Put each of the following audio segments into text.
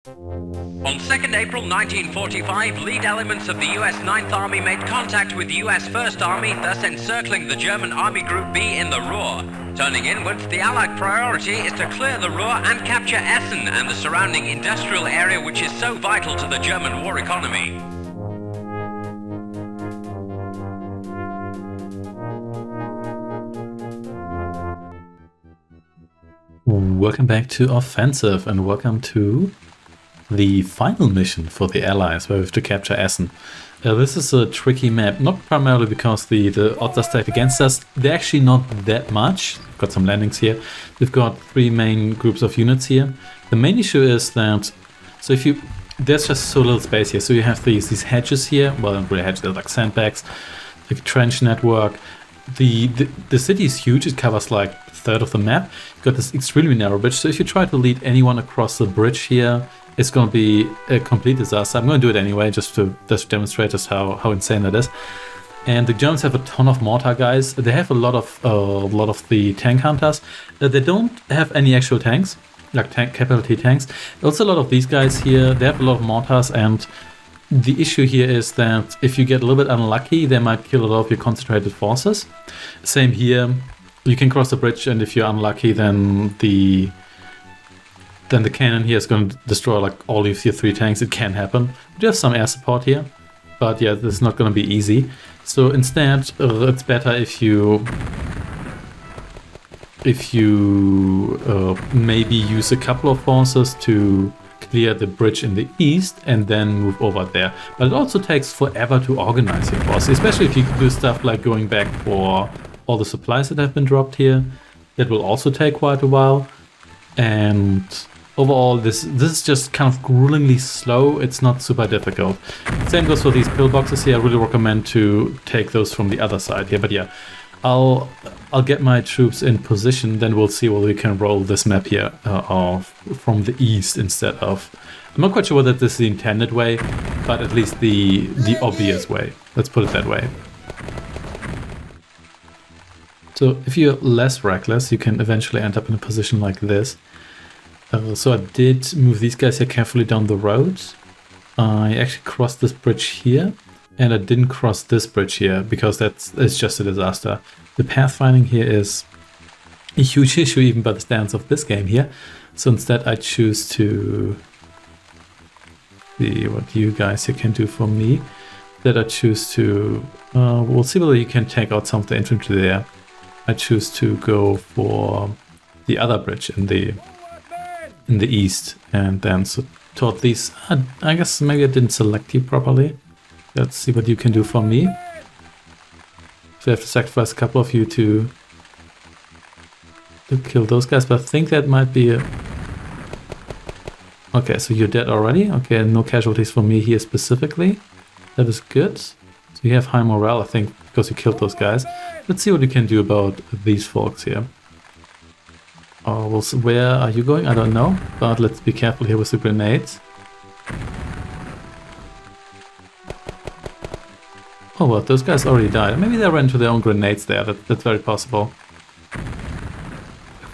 On 2nd April 1945, lead elements of the US 9th Army made contact with the US 1st Army, thus encircling the German Army Group B in the Ruhr. Turning inwards, the Allied priority is to clear the Ruhr and capture Essen and the surrounding industrial area which is so vital to the German war economy. Welcome back to Offensive and welcome to the final mission for the Allies where we have to capture Essen. This is a tricky map, not primarily because the odds are stacked against us. They're actually not that much. We've got some landings here. We've got three main groups of units here. The main issue is that, so if you, there's just so little space here. So you have these hedges here, well not really hedges, they're like sandbags, the trench network. The city is huge, it covers like a third of the map. You've got this extremely narrow bridge, so if you try to lead anyone across the bridge here, it's going to be a complete disaster. I'm going to do it anyway, just to demonstrate just how insane that is. And the Germans have a ton of mortar guys. They have a lot of the tank hunters. They don't have any actual tanks, like capital tanks. Also a lot of these guys here, they have a lot of mortars, and the issue here is that if you get a little bit unlucky, they might kill a lot of your concentrated forces. Same here, you can cross the bridge, and if you're unlucky, then the cannon here is going to destroy like all of your three tanks. It can happen. We do have some air support here, but yeah, this is not going to be easy. So instead, it's better if you maybe use a couple of forces to clear the bridge in the east and then move over there. But it also takes forever to organize your forces, especially if you do stuff like going back for all the supplies that have been dropped here. That will also take quite a while. And overall, this is just kind of gruelingly slow. It's not super difficult. Same goes for these pillboxes here. I really recommend to take those from the other side here. But yeah, I'll get my troops in position, then we'll see whether we can roll this map here from the east instead of... I'm not quite sure whether this is the intended way, but at least the obvious way. Let's put it that way. So if you're less reckless, you can eventually end up in a position like this. So I did move these guys here carefully down the road. I actually crossed this bridge here. And I didn't cross this bridge here because it's just a disaster. The pathfinding here is a huge issue even by the standards of this game here. So instead I choose to see what you guys here can do for me. That I choose to, we'll see whether you can take out some of the infantry there. I choose to go for the other bridge in the east, and then so toward these, I guess maybe I didn't select you properly. Let's see what you can do for me. So I have to sacrifice a couple of you to kill those guys, but I think that might be a... Okay, so you're dead already. Okay, no casualties for me here specifically. That is good. So you have high morale, I think, because you killed those guys. Let's see what you can do about these folks here. Oh, well, so where are you going? I don't know, but let's be careful here with the grenades. Oh well, those guys already died. Maybe they ran into their own grenades there. That's very possible.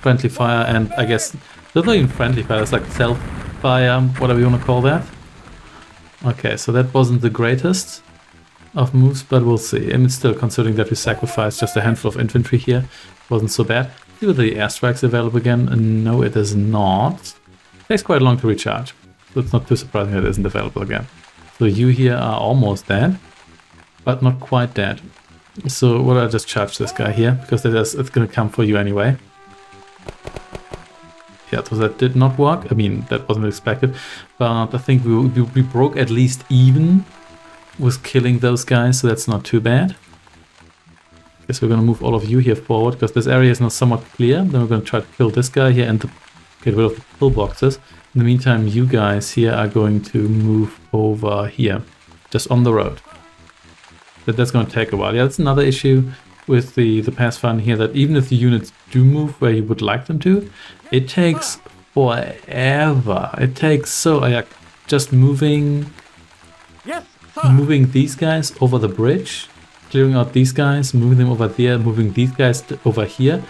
Friendly fire, and I guess there's not even friendly fire, it's like self-fire, whatever you want to call that. Okay, so that wasn't the greatest of moves, but we'll see. I mean, still, considering that we sacrificed just a handful of infantry here, wasn't so bad. See whether the airstrikes available again. No, it is not. It takes quite long to recharge, so it's not too surprising that it isn't available again. So you here are almost dead, but not quite dead. So what, I just charge this guy here, because it's going to come for you anyway. Yeah, so that did not work. I mean, that wasn't expected, but I think we broke at least even with killing those guys, so that's not too bad. Guess we're going to move all of you here forward, because this area is now somewhat clear. Then we're going to try to kill this guy here and get rid of the pillboxes. In the meantime, you guys here are going to move over here, just on the road. But that's going to take a while. Yeah, that's another issue with the pathfinder here, that even if the units do move where you would like them to, it takes forever. It takes so just moving these guys over the bridge, clearing out these guys, moving them over there, moving these guys over here,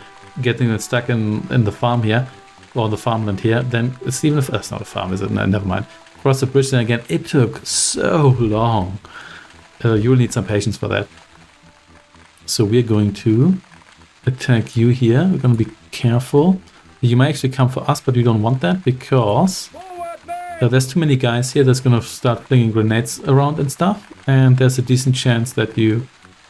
getting them stuck in the farm here. or the farmland here, then it's even if that's not a farm, is it? No, never mind. Cross the bridge, then again, it took so long. You'll need some patience for that. So we're going to attack you here. We're going to be careful. You might actually come for us, but we don't want that because there's too many guys here that's going to start flinging grenades around and stuff. And there's a decent chance that you...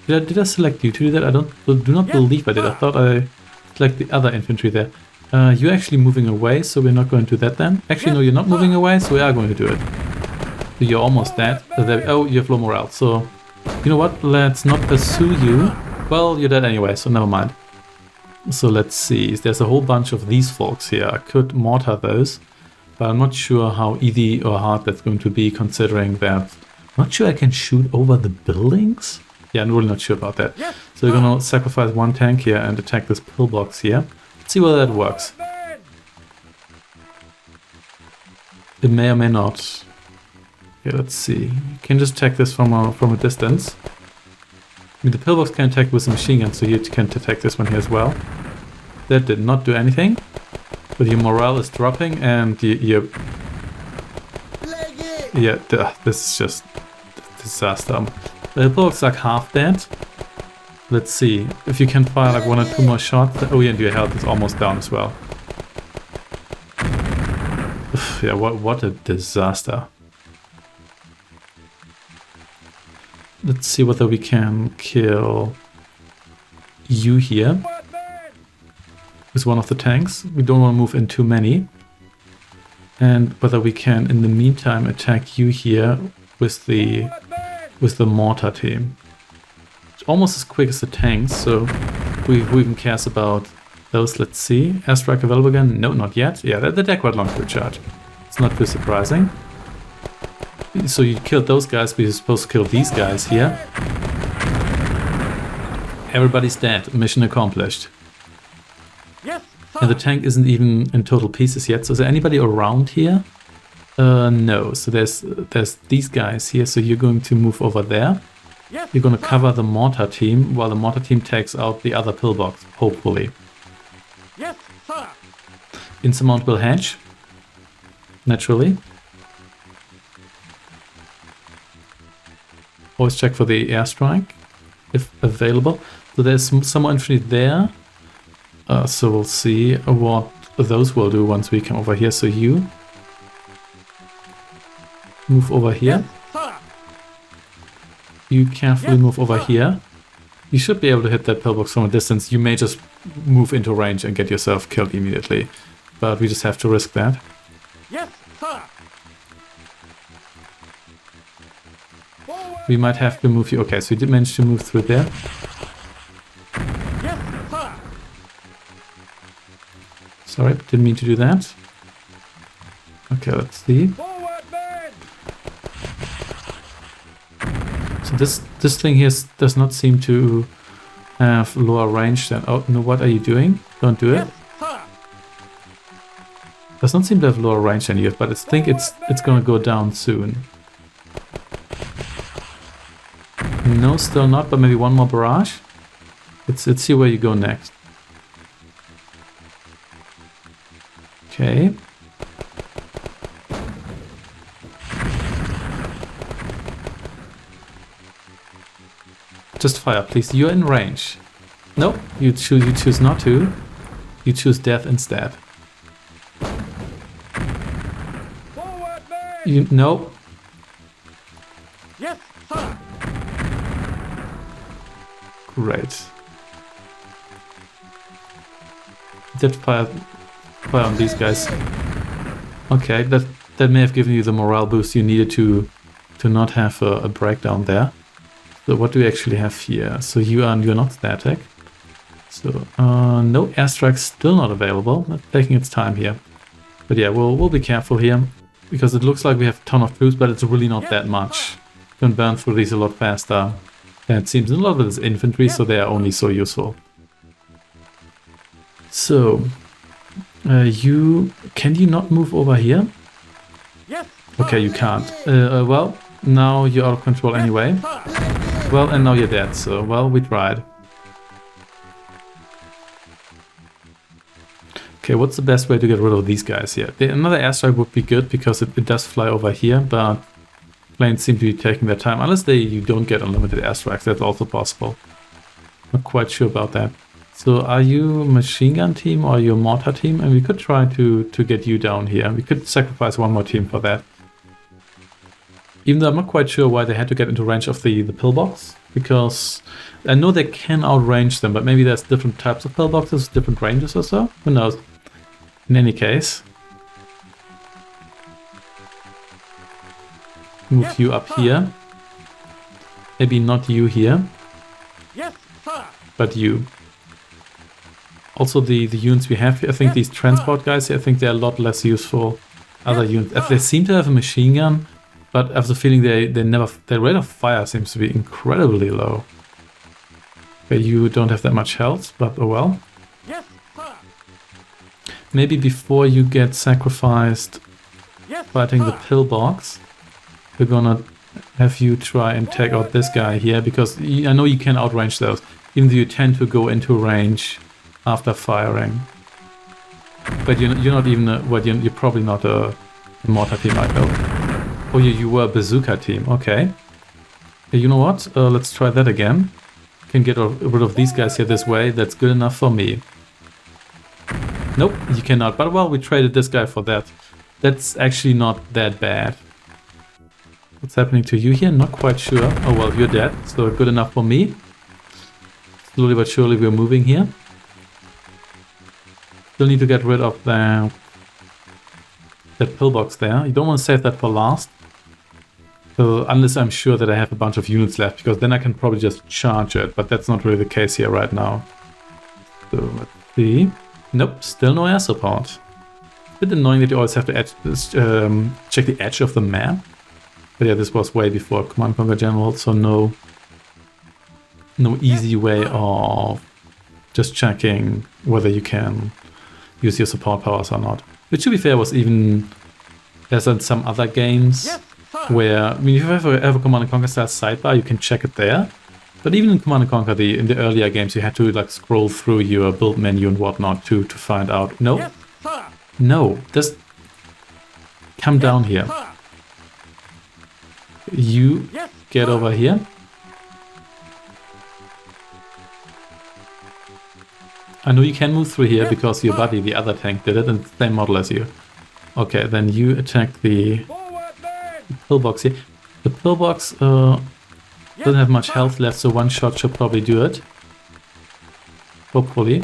Did I select you to do that? I do not believe I did. I thought I selected the other infantry there. You're actually moving away, so we're not going to do that then. Actually, no, you're not moving away, so we are going to do it. So you're almost dead. Oh, you have low morale, so... You know what? Let's not pursue you. Well, you're dead anyway, so never mind. So let's see. There's a whole bunch of these folks here. I could mortar those, but I'm not sure how easy or hard that's going to be, considering that... I'm not sure I can shoot over the buildings? Yeah, I'm really not sure about that. So we're gonna sacrifice one tank here and attack this pillbox here. Let's see whether that works. It may or may not. Okay, let's see. You can just attack this from a distance. I mean, the pillbox can attack with a machine gun, so you can attack this one here as well. That did not do anything. But your morale is dropping and yeah, this is just a disaster. The pillbox like half dead. Let's see if you can fire like 1 or 2 more shots. Oh yeah, and your health is almost down as well. Yeah, what a disaster. Let's see whether we can kill you here with one of the tanks. We don't want to move in too many. And whether we can, in the meantime, attack you here with the mortar team. It's almost as quick as the tanks, so who even cares about those? Let's see. Airstrike available again? No, not yet. Yeah, they take quite long to recharge. It's not too surprising. So you killed those guys, but you're supposed to kill these guys here. Everybody's dead. Mission accomplished. And the tank isn't even in total pieces yet. So is there anybody around here? No. So there's these guys here. So you're going to move over there. You're going to cover the mortar team while the mortar team takes out the other pillbox, hopefully. Insurmountable hedge. Naturally. Always check for the airstrike, if available. So there's some more infantry there. So we'll see what those will do once we come over here. So you move over here. You carefully move over here. You should be able to hit that pillbox from a distance. You may just move into range and get yourself killed immediately. But we just have to risk that. We might have to move you. Okay, so you did manage to move through there. Sorry, didn't mean to do that. Okay, let's see. So this thing here does not seem to have lower range than... Oh, no, what are you doing? Don't do it. Does not seem to have lower range than you, but I think it's gonna go down soon. No, still not, but maybe one more barrage. Let's see where you go next. Okay. Just fire, please. You're in range. Nope, you choose not to. You choose death instead. No. Great. Did fire on these guys. Okay, that may have given you the morale boost you needed to not have a breakdown there. So what do we actually have here? So you're not static. So no airstrikes still not available. Not taking its time here. But yeah, we'll be careful here because it looks like we have a ton of troops, but it's really not that much. You can burn through these a lot faster than it seems. And a lot of it is infantry, so they are only so useful. So can you not move over here? Okay, you can't. Well, now you're out of control anyway. Well, and now you're dead, so, well, we tried. Okay, what's the best way to get rid of these guys here? Another airstrike would be good because it does fly over here, but planes seem to be taking their time. Unless you don't get unlimited airstrikes, that's also possible. Not quite sure about that. So are you machine gun team or are you a mortar team? And we could try to get you down here. We could sacrifice one more team for that. Even though I'm not quite sure why they had to get into range of the pillbox. Because I know they can outrange them, but maybe there's different types of pillboxes, different ranges or so. Who knows? In any case. Move you up here. Maybe not you here. But you. Also the units we have here, I think these transport guys here, I think they're a lot less useful. Other units, they seem to have a machine gun, but I have the feeling their rate of fire seems to be incredibly low. Okay, you don't have that much health, but oh well. Maybe before you get sacrificed fighting the pillbox, we're gonna have you try and take out this guy here, because I know you can outrange those, even though you tend to go into range after firing. But you're not even you're probably not a mortar team, I know. Oh, you were a bazooka team, okay. You know what? Let's try that again. Can get rid of these guys here this way. That's good enough for me. Nope, you cannot. But well, we traded this guy for that. That's actually not that bad. What's happening to you here? Not quite sure. Oh well, you're dead. So good enough for me. Slowly but surely we're moving here. Still need to get rid of that pillbox there. You don't want to save that for last. Unless I'm sure that I have a bunch of units left, because then I can probably just charge it. But that's not really the case here right now. So let's see. Nope, still no air support. A bit annoying that you always have to check the edge of the map. But yeah, this was way before Command Conquer General, so no easy way of just checking whether you can use your support powers or not. Which, to be fair, was even there's in some other games where, I mean, if you have a Command & Conquer style sidebar, you can check it there. But even in Command & Conquer, in the earlier games, you had to like scroll through your build menu and whatnot to find out. No, no, just come down here. You get over here. I know you can move through here because your buddy, the other tank, did it, and it's the same model as you. Okay, then you attack the pillbox here. The pillbox doesn't have much health left, so one shot should probably do it. Hopefully.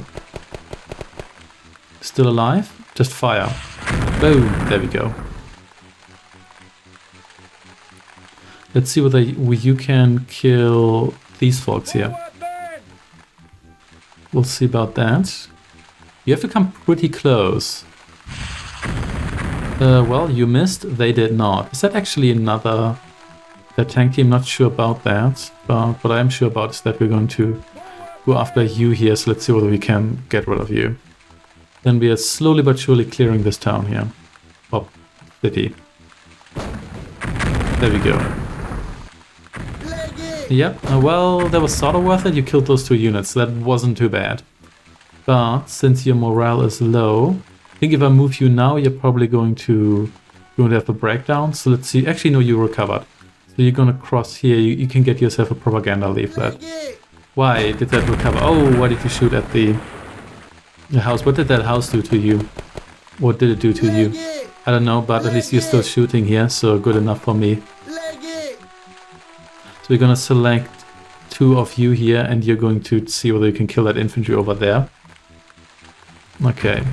Still alive? Just fire. Boom, there we go. Let's see whether you can kill these folks here. We'll see about that. You have to come pretty close. Well, you missed. They did not. Is that actually another tank team? Not sure about that. But what I am sure about is that we're going to go after you here. So let's see whether we can get rid of you. Then we are slowly but surely clearing this town here. Oh, city. There we go. Yep, well, that was sort of worth it. You killed those 2 units, so that wasn't too bad. But since your morale is low, I think if I move you now, you're probably going to have a breakdown. So let's see. Actually, no, you recovered. So you're going to cross here. You can get yourself a propaganda leaflet. Why did that recover? Oh, why did you shoot at the house? What did that house do to you? What did it do to you? I don't know, but at least you're still shooting here, so good enough for me. So we're going to select 2 of you here, and you're going to see whether you can kill that infantry over there. Okay.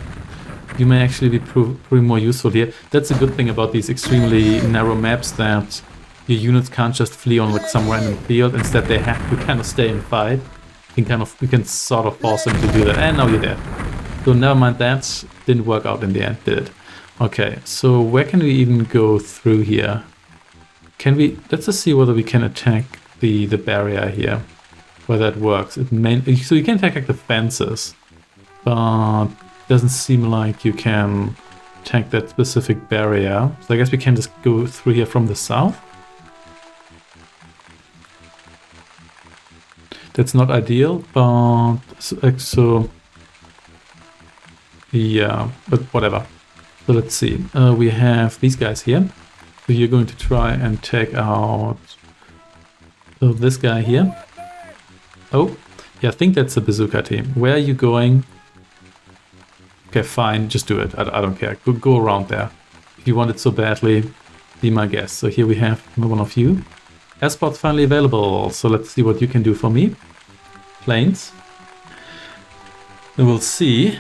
You may actually be pretty more useful here. That's a good thing about these extremely narrow maps, that your units can't just flee on like some random field. Instead, they have to kind of stay and fight. You can sort of force them to do that. And now you're dead. So never mind, that didn't work out in the end, did it? Okay, so where can we even go through here? Can we, let's just see whether we can attack the barrier here, where that works. So you can attack like the fences, but it doesn't seem like you can attack that specific barrier. So I guess we can just go through here from the south. That's not ideal, but so Yeah, but whatever. So let's see. We have these guys here. So you're going to try and take out this guy here. Oh, yeah, I think that's a bazooka team. Where are you going? Okay, fine, just do it. I don't care. Go around there. If you want it so badly, be my guest. So here we have one of you. Air spots finally available. So let's see what you can do for me. Planes. And we'll see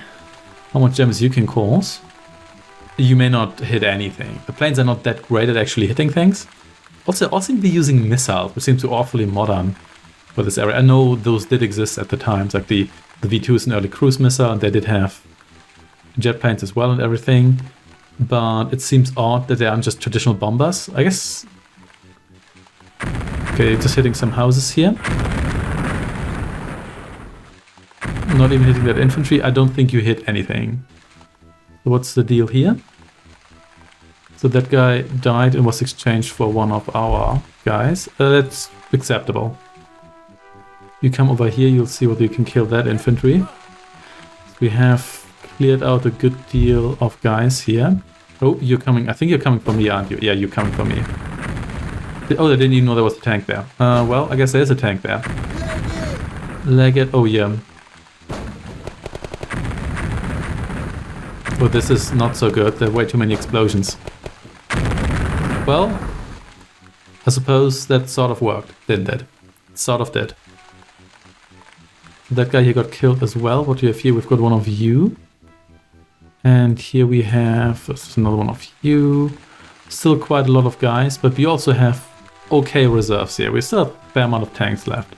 how much damage you can cause. You may not hit anything. The planes are not that great at actually hitting things. Also seem to be using missiles, which seems to be awfully modern for this area. I know those did exist at the times, like the V2 is an early cruise missile, and they did have jet planes as well and everything. But it seems odd that they aren't just traditional bombers, I guess. Okay, just hitting some houses here. Not even hitting that infantry. I don't think you hit anything. So what's the deal here? So that guy died and was exchanged for one of our guys. That's acceptable. You come over here, you'll see whether you can kill that infantry. We have cleared out a good deal of guys here. Oh, you're coming. I think you're coming for me, aren't you? Yeah, you're coming for me. Oh, I didn't even know there was a tank there. Well, I guess there's a tank there. Leg it. Oh, yeah. Well, this is not so good. There are way too many explosions. Well, I suppose that sort of worked, didn't it? Sort of did. That guy here got killed as well. What do you have here? We've got one of you. And here we have another one of you. Still quite a lot of guys, but we also have okay reserves here. We still have a fair amount of tanks left.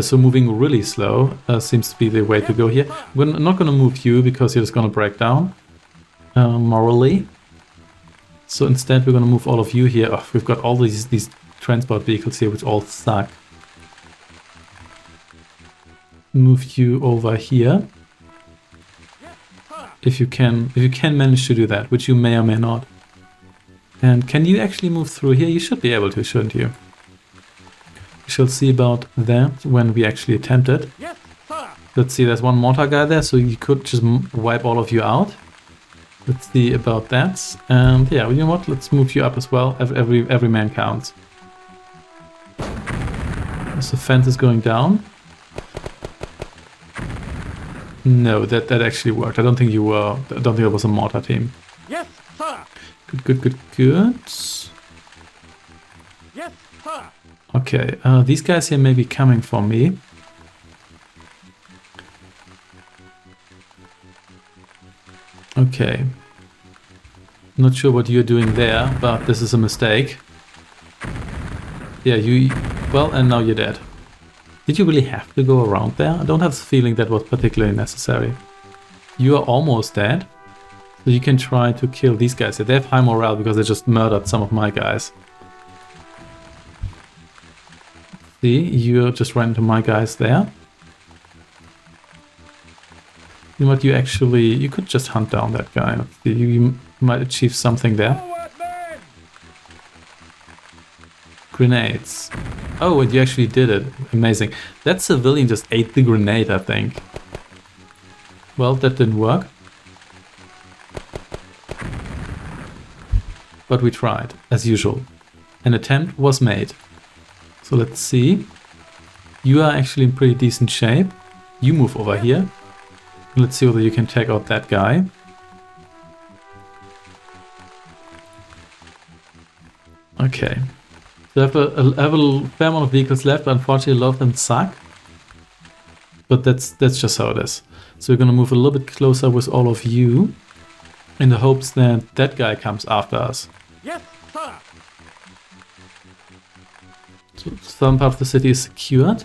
So moving really slow seems to be the way to go here. We're not going to move you because you're just going to break down morally. So instead we're going to move all of you here. Oh, we've got all these transport vehicles here which all suck. Move you over here. If you can manage to do that, which you may or may not. And can you actually move through here? You should be able to, shouldn't you? We shall see about that when we actually attempt it. Let's see, there's one mortar guy there, so you could just wipe all of you out. Let's see about that. And yeah, you know what? Let's move you up as well. Every man counts. So fence is going down. No, that actually worked. I don't think it was a mortar team. Yes, sir. Good. Yes, sir. Okay, these guys here may be coming for me. Okay. Not sure what you're doing there, but this is a mistake. Yeah, well, and now you're dead. Did you really have to go around there? I don't have the feeling that was particularly necessary. You are almost dead. So you can try to kill these guys. They have high morale because they just murdered some of my guys. See, you just ran into my guys there. You know what, you could just hunt down that guy. You might achieve something there. Grenades. Oh, and you actually did it. Amazing. That civilian just ate the grenade, I think. Well, that didn't work. But we tried, as usual. An attempt was made. So let's see. You are actually in pretty decent shape. You move over here. Let's see whether you can take out that guy. Okay. So I have a fair amount of vehicles left, but unfortunately a lot of them suck. But that's just how it is. So we're going to move a little bit closer with all of you in the hopes that that guy comes after us. Yes, sir. So some part of the city is secured.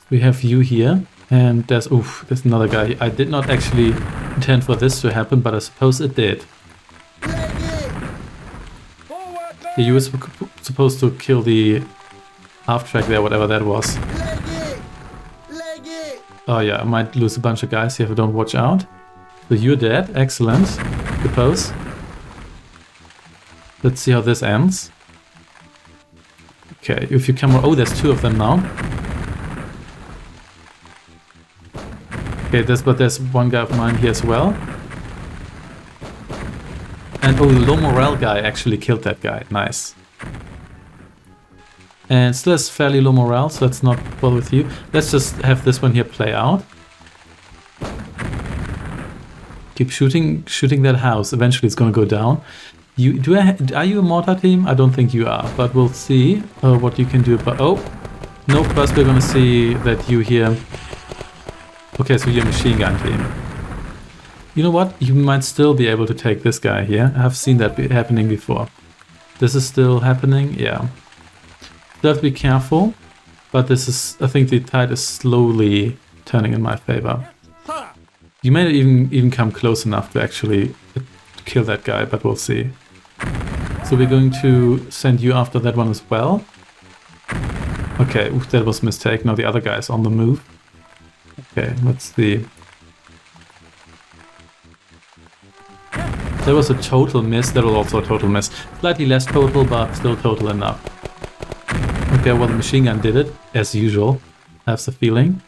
We have you here, and there's another guy. I did not actually intend for this to happen, but I suppose it did. Yeah, you were supposed to kill the half-track there, whatever that was. Oh yeah, I might lose a bunch of guys here if I don't watch out. So you're dead, excellent. Good pose. Let's see how this ends. Okay, if you come... Oh, there's two of them now. Okay, there's one guy of mine here as well. And oh, the low morale guy actually killed that guy. Nice. And still has fairly low morale, so let's not bother with you. Let's just have this one here play out. Keep shooting that house. Eventually it's gonna go down. Are you a mortar team? I don't think you are, but we'll see what you can do. But oh, no, first we're gonna see that you here. Okay, so you're a machine gun team. You know what? You might still be able to take this guy here. I've seen that happening before. This is still happening, yeah. You have to be careful, but this is, I think the tide is slowly turning in my favor. You may even come close enough to actually kill that guy, but we'll see. So we're going to send you after that one as well. Okay, oof, that was a mistake. Now the other guy is on the move. Okay, let's see. That was a total miss. That was also a total miss. Slightly less total, but still total enough. Okay, well, the machine gun did it, as usual. I have the feeling.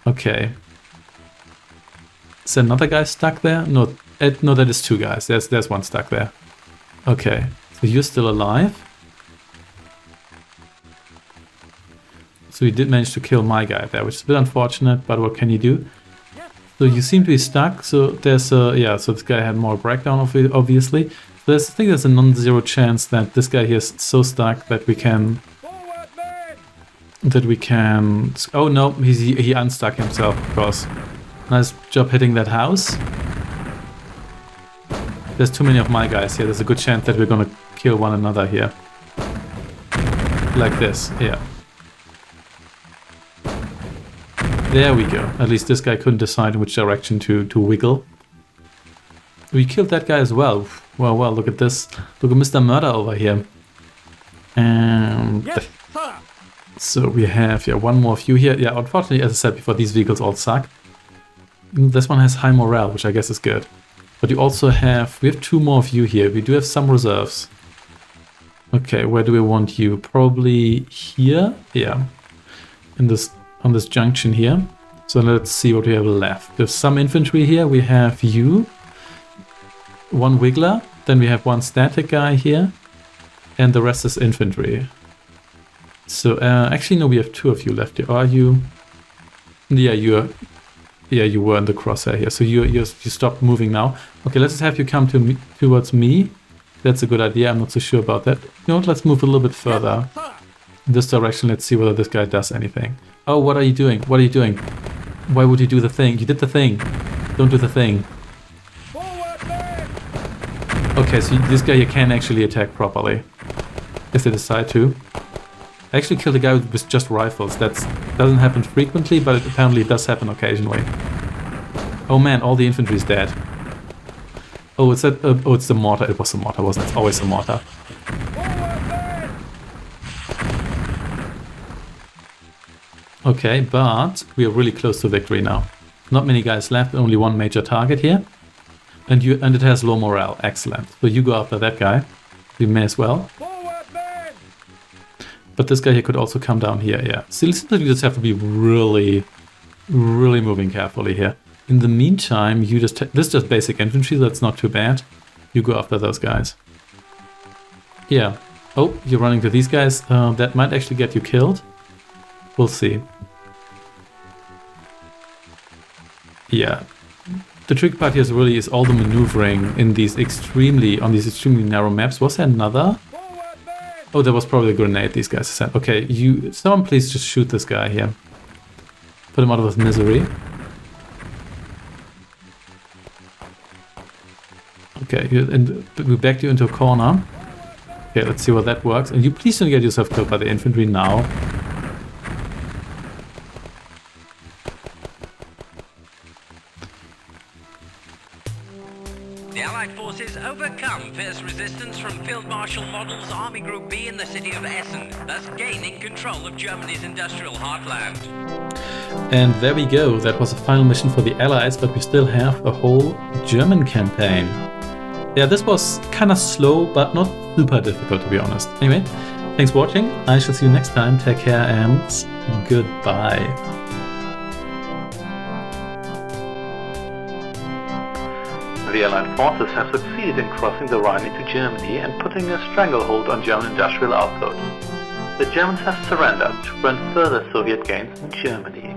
Okay. Is another guy stuck there? No, no, that is two guys. There's one stuck there. Okay, so you're still alive. So you did manage to kill my guy there, which is a bit unfortunate, but what can you do? So you seem to be stuck, so there's a, yeah, so this guy had more breakdown obviously. So I think there's a non-zero chance that this guy here is so stuck that we can... Oh no, he unstuck himself, of course. Nice job hitting that house. There's too many of my guys here, there's a good chance that we're gonna kill one another here. Like this, yeah. There we go. At least this guy couldn't decide which direction to wiggle. We killed that guy as well. Well, look at this. Look at Mr. Murder over here. And so we have, yeah, one more of you here. Yeah, unfortunately, as I said before, these vehicles all suck. This one has high morale, which I guess is good. But you also have, we have two more of you here. We do have some reserves. Okay, where do we want you? Probably here? Yeah. On this junction here. So let's see what we have left. There's some infantry here. We have you. One wiggler. Then we have one static guy here. And the rest is infantry. So actually no, we have two of you left here. Are you? Yeah, you were in the crosshair here. So you stopped moving now. Okay, let's just have you come towards me. That's a good idea. I'm not so sure about that. You know what? Let's move a little bit further in this direction. Let's see whether this guy does anything. Oh, what are you doing? What are you doing? Why would you do the thing? You did the thing. Don't do the thing. Okay, so this guy here can actually attack properly. If they decide to. I actually killed a guy with just rifles. That doesn't happen frequently, but it apparently does happen occasionally. Oh man, all the infantry is dead. Oh, it's that. Oh, it's the mortar. It was the mortar, wasn't it? It's always the mortar. Okay, but we are really close to victory now. Not many guys left, only one major target here. And it has low morale. Excellent. So you go after that guy. You may as well. But this guy here could also come down here, yeah. So you just have to be really, really moving carefully here. In the meantime, you just this is just basic infantry, so that's not too bad. You go after those guys. Yeah. Oh, you're running to these guys. That might actually get you killed. We'll see. Yeah. The trick part here is all the maneuvering in these extremely narrow maps. Was there another? Oh, there was probably a grenade these guys sent. Okay, someone please just shoot this guy here. Put him out of his misery. Okay, and we backed you into a corner. Okay, let's see what that works. And you please don't get yourself killed by the infantry now. The Allied forces overcome fierce resistance from Field Marshal Model's Army Group B in the city of Essen, thus gaining control of Germany's industrial heartland. And there we go. That was a final mission for the Allies, but we still have a whole German campaign. Yeah, this was kind of slow, but not super difficult to be honest. Anyway, thanks for watching. I shall see you next time. Take care and goodbye. the Allied forces have succeeded in crossing the Rhine into Germany and putting a stranglehold on German industrial output. The Germans have surrendered to prevent further Soviet gains in Germany.